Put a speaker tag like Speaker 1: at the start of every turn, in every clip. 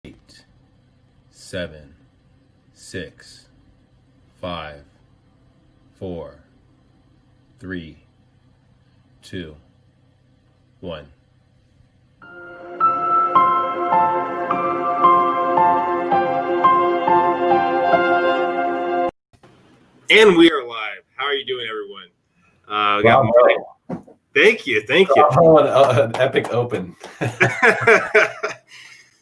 Speaker 1: 8, 7, 6, 5, 4, 3, 2, 1. And we are live. How are you doing, everyone? Thank you.
Speaker 2: An epic open.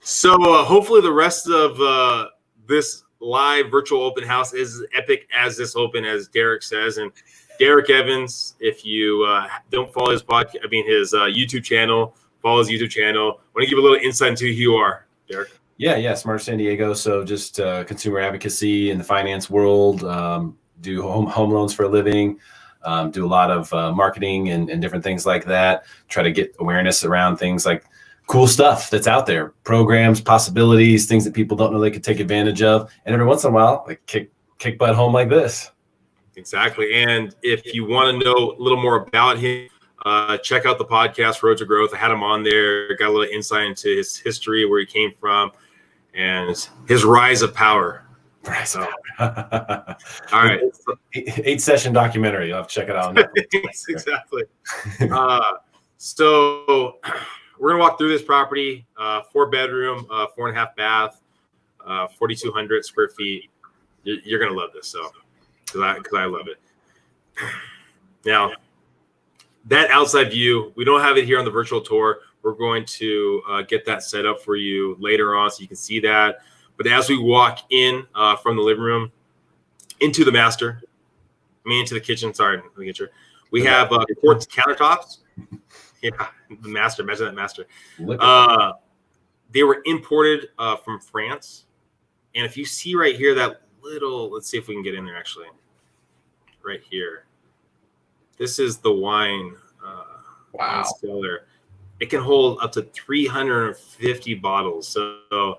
Speaker 1: So hopefully the rest of this live virtual open house is as epic as this open, as Derek says. And Derek Evans, if you don't follow his podcast, his YouTube channel, follow his YouTube channel. I want to give a little insight into who you are, Derek.
Speaker 2: Yeah, Smart San Diego. So just consumer advocacy in the finance world. Do home loans for a living. Do a lot of marketing and different things like that. Try to get awareness around things like cool stuff that's out there, programs, possibilities, things that people don't know they could take advantage of. And every once in a while, like kick butt home like this.
Speaker 1: Exactly. And if you want to know a little more about him, check out the podcast, Road to Growth. I had him on there, got a little insight into his history, where he came from, and his rise of power.
Speaker 2: So,
Speaker 1: all right.
Speaker 2: 8-session documentary. You'll have to check it out.
Speaker 1: Exactly. So we're going to walk through this property, 4-bedroom, 4.5 bath, 4,200 square feet. You're going to love this. So, because I love it. Now, that outside view, we don't have it here on the virtual tour. We're going to get that set up for you later on so you can see that. But as we walk in from the living room into the master, into the kitchen, we have quartz countertops. Yeah, the master, imagine that master. They were imported from France. And if you see right here, that little, let's see if we can get in there actually. Right here. This is the wine cellar. It can hold up to 350 bottles. So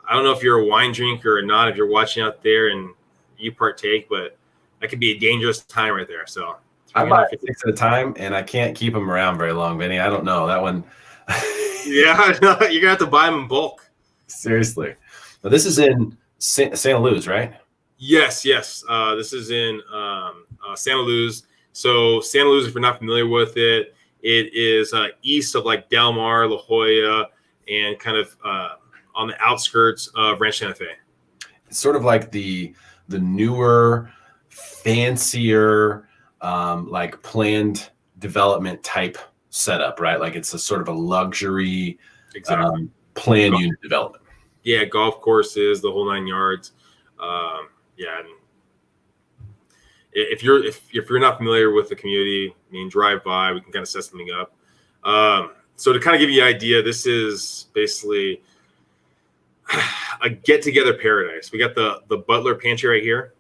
Speaker 1: I don't know if you're a wine drinker or not, if you're watching out there and you partake, but that could be a dangerous time right there. So
Speaker 2: I buy 6 at a time, and I can't keep them around very long, Vinnie. I don't know. That one.
Speaker 1: Yeah, no, you're going to have to buy them in bulk.
Speaker 2: Seriously. Now, this is in Santaluz, right?
Speaker 1: Yes. This is in Santaluz. So Santaluz, if you're not familiar with it, it is east of like Del Mar, La Jolla, and kind of on the outskirts of Ranch Santa Fe.
Speaker 2: It's sort of like the newer, fancier, like planned development type setup, right? Like it's a sort of a luxury planned unit development.
Speaker 1: Yeah, golf courses, the whole 9 yards. And if you're not familiar with the community, drive by, we can kind of set something up. So to kind of give you an idea, this is basically a get-together paradise. We got the butler pantry right here.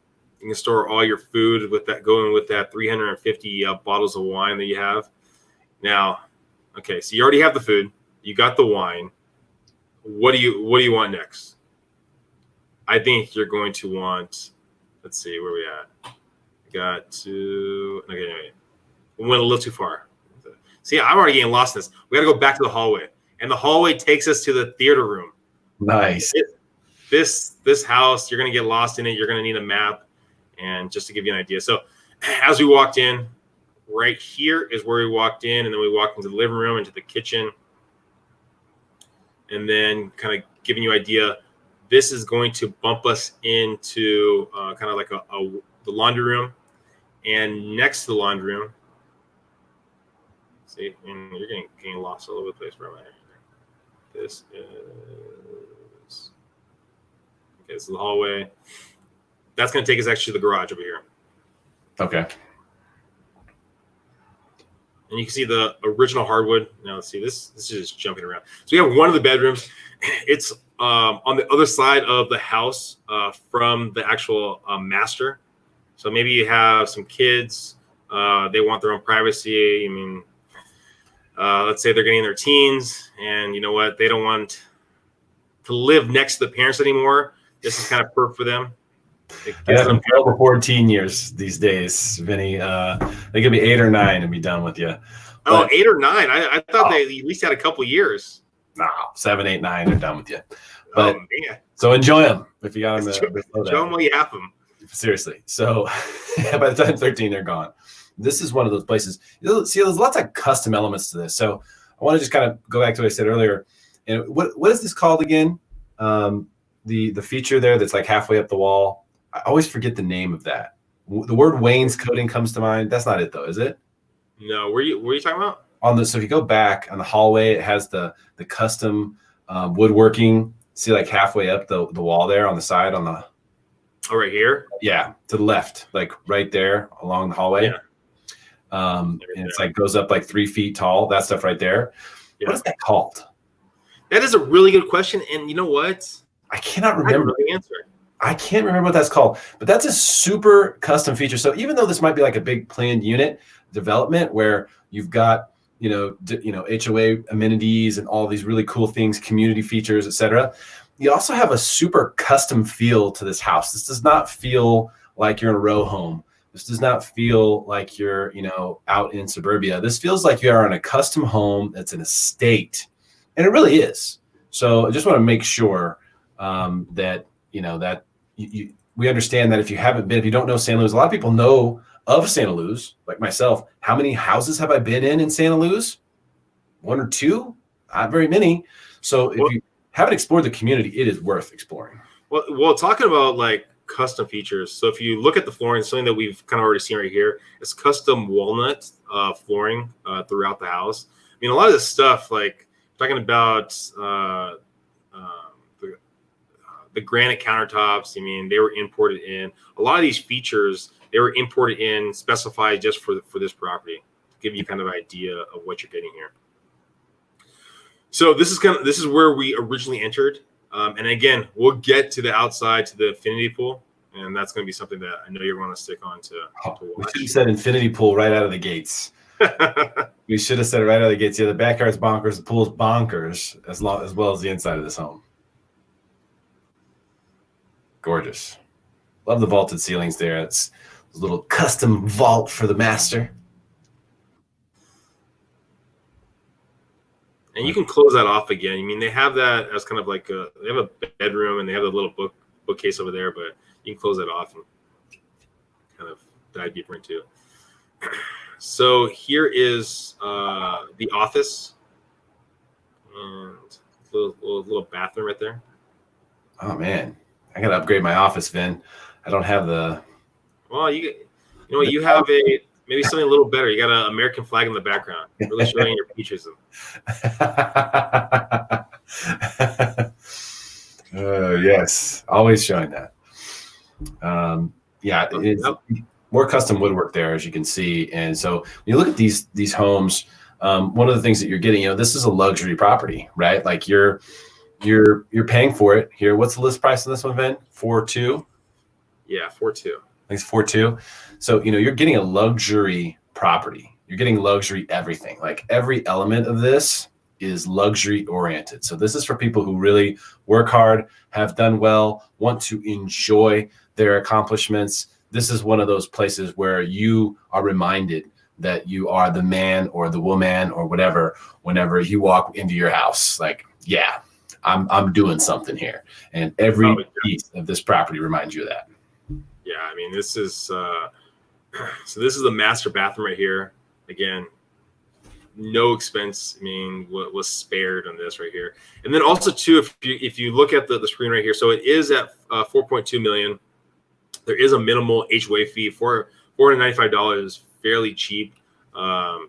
Speaker 1: You can store all your food with that, going with that 350 bottles of wine that you have. Now, okay, so you already have the food. You got the wine. What do you want next? I think you're going to want, let's see, where we at? We went a little too far. See, I'm already getting lost in this. We got to go back to the hallway. And the hallway takes us to the theater room.
Speaker 2: Nice.
Speaker 1: This house, you're going to get lost in it. You're going to need a map. And just to give you an idea. So as we walked in, right here is where we walked in. And then we walked into the living room, into the kitchen. And then kind of giving you an idea, this is going to bump us into kind of like the laundry room. And next to the laundry room, see, and you're getting lost all over the place. Where am I? This is the hallway. That's going to take us actually to the garage over here.
Speaker 2: Okay.
Speaker 1: And you can see the original hardwood. Now let's see, this is just jumping around. So we have one of the bedrooms. It's on the other side of the house from the actual master. So maybe you have some kids. They want their own privacy. Let's say they're getting in their teens, and you know what? They don't want to live next to the parents anymore. This is kind of perfect for them.
Speaker 2: Them before teen years these days, Vinnie. They could be 8 or 9 and be done with you.
Speaker 1: But, 8 or 9. I thought they at least had a couple years.
Speaker 2: No, 7, 8, 9, they're done with you. But
Speaker 1: man.
Speaker 2: So enjoy them if you got them.
Speaker 1: Show them while you have them.
Speaker 2: Seriously. So by the time 13, they're gone. This is one of those places. See, there's lots of custom elements to this. So I want to just kind of go back to what I said earlier. And what is this called again? The feature there that's like halfway up the wall. I always forget the name of that. The word wainscoting comes to mind. That's not it though, is it?
Speaker 1: No. What are you talking about?
Speaker 2: So if you go back on the hallway, it has the custom woodworking. See, like halfway up the wall there on the side on the.
Speaker 1: Oh, right here.
Speaker 2: Yeah, to the left, like right there along the hallway.
Speaker 1: Yeah.
Speaker 2: And it's like goes up like 3 feet tall. That stuff right there. Yeah. What is that called?
Speaker 1: That is a really good question. And you know what?
Speaker 2: I cannot remember
Speaker 1: the answer.
Speaker 2: I can't remember what that's called, but that's a super custom feature. So even though this might be like a big planned unit development where you've got, HOA amenities and all these really cool things, community features, etc., you also have a super custom feel to this house. This does not feel like you're in a row home. This does not feel like you're, out in suburbia. This feels like you are in a custom home that's an estate, and it really is. So I just want to make sure that we understand that if you don't know Santaluz, a lot of people know of Santaluz, like myself. How many houses have I been in Santaluz? 1 or 2? Not very many. So if you haven't explored the community, it is worth exploring.
Speaker 1: Well, talking about like custom features. So if you look at the flooring, something that we've kind of already seen right here is custom walnut flooring throughout the house. I mean, a lot of this stuff, like talking about the granite countertops. I mean, they were imported in. A lot of these features, they were imported in, specified just for this property, to give you kind of an idea of what you're getting here. So this is where we originally entered. And again, we'll get to the outside, to the infinity pool. And that's going to be something that I know you're going to stick on to watch.
Speaker 2: We should have said infinity pool right out of the gates. We should have said it right out of the gates. Yeah, the backyard's bonkers, the pool's bonkers, as well as the inside of this home. Gorgeous. Love the vaulted ceilings there. It's a little custom vault for the master.
Speaker 1: And you can close that off again. I mean, they have that as kind of like they have a bedroom and they have a little bookcase over there, but you can close that off and kind of dive deeper into it. So here is the office and a little bathroom right there.
Speaker 2: Oh man, I gotta upgrade my office, Vin. I don't have the.
Speaker 1: Well, you know what? You have maybe something a little better. You got an American flag in the background, really showing your patriotism.
Speaker 2: Yes, always showing that. Yeah, it's more custom woodwork there, as you can see. And so when you look at these homes, one of the things that you're getting, this is a luxury property, right? Like you're paying for it here. What's the list price on this one, Vin? 4.2.
Speaker 1: Yeah, 4.2.
Speaker 2: I think it's 4.2. So you're getting a luxury property. You're getting luxury everything. Like every element of this is luxury oriented. So this is for people who really work hard, have done well, want to enjoy their accomplishments. This is one of those places where you are reminded that you are the man or the woman or whatever whenever you walk into your house. Like, yeah, I'm doing something here. And every piece of this property reminds you of that.
Speaker 1: Yeah, I mean, this is so this is the master bathroom right here. Again, no expense, I mean, was spared on this right here. And then also too, if you look at the screen right here, so it is at $4.2 million. There is a minimal HOA fee for $495, fairly cheap,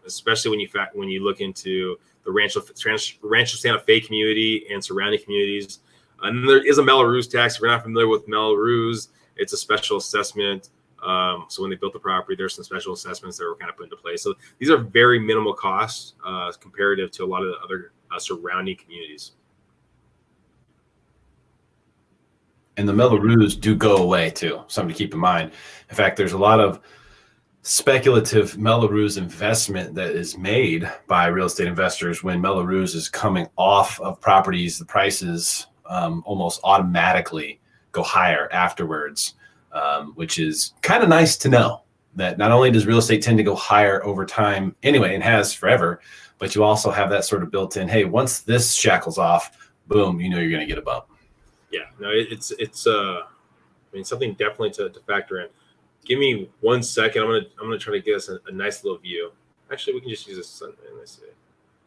Speaker 1: especially when you look into the Rancho Santa Fe community and surrounding communities. And then there is a Mello Roos tax. If you're not familiar with Mello Roos, it's a special assessment. So when they built the property, there's some special assessments that were kind of put into place. So these are very minimal costs comparative to a lot of the other surrounding communities.
Speaker 2: And the Mello Roos do go away too. Something to keep in mind. In fact, there's a lot of speculative Mello Roos investment that is made by real estate investors when Mello Roos is coming off of properties. The prices almost automatically go higher afterwards, which is kind of nice to know that not only does real estate tend to go higher over time anyway, and has forever, but you also have that sort of built in, hey, once this shackles off, boom, you're going to get a bump.
Speaker 1: Yeah, no, it's I mean, something definitely to factor in. Give me 1 second. I'm gonna try to get us a nice little view. Actually, we can just use this. Let's see.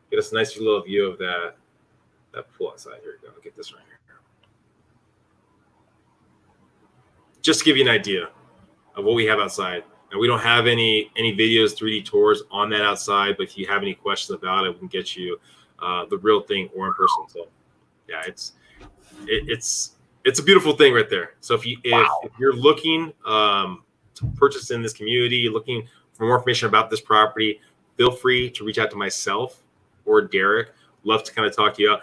Speaker 1: Get us a nice little view of that pool outside. Here we go. I'll get this right here. Just to give you an idea of what we have outside. Now, we don't have any videos, 3D tours on that outside, but if you have any questions about it, we can get you the real thing or in person. So yeah, it's a beautiful thing right there. So if you're looking to purchase in this community, looking for more information about this property, feel free to reach out to myself or Derek. Love to kind of talk to you out.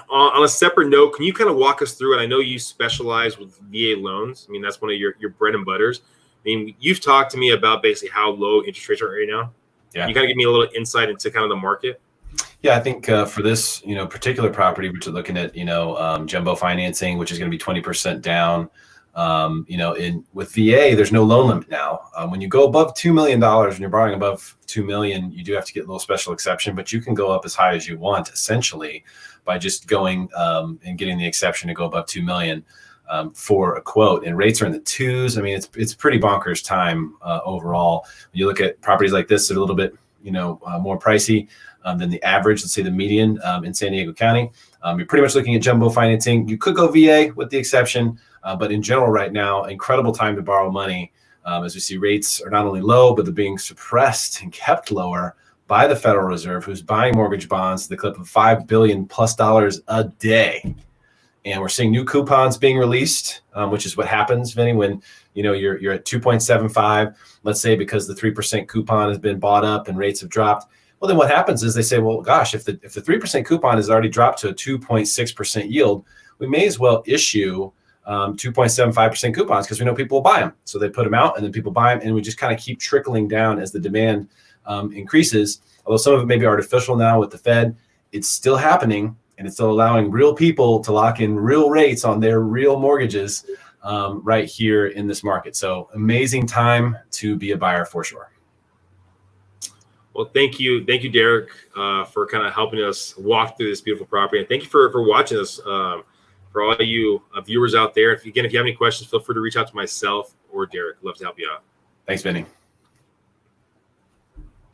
Speaker 1: On a separate note, can you kind of walk us through it? I know you specialize with VA loans. I mean, that's one of your bread and butters. I mean, you've talked to me about basically how low interest rates are right now. Yeah. Can you kind of give me a little insight into kind of the market?
Speaker 2: Yeah, I think for this, particular property, which we're looking at, jumbo financing, which is going to be 20% down. With VA, there's no loan limit now. When you go above $2 million, when you're borrowing above $2 million, you do have to get a little special exception, but you can go up as high as you want, essentially, by just going and getting the exception to go above $2 million for a quote. And rates are in the twos. I mean, it's pretty bonkers time overall. When you look at properties like this, they're a little bit, more pricey than the average, let's say the median in San Diego County. You're pretty much looking at jumbo financing. You could go VA with the exception, but in general right now, incredible time to borrow money as we see rates are not only low, but they're being suppressed and kept lower by the Federal Reserve, who's buying mortgage bonds to the clip of $5 billion plus a day. And we're seeing new coupons being released, which is what happens, Vinnie, when you're at 2.75, let's say, because the 3% coupon has been bought up and rates have dropped. Well, then what happens is they say, well, gosh, if the 3% coupon has already dropped to a 2.6% yield, we may as well issue 2.75% coupons because we know people will buy them. So they put them out and then people buy them, and we just kind of keep trickling down as the demand increases. Although some of it may be artificial now with the Fed, it's still happening, and it's still allowing real people to lock in real rates on their real mortgages right here in this market. So amazing time to be a buyer for sure.
Speaker 1: Well, thank you, Derek, for kind of helping us walk through this beautiful property, and thank you for watching us. For all of you viewers out there, if you have any questions, feel free to reach out to myself or Derek. Love to help you out.
Speaker 2: Thanks, Vinnie.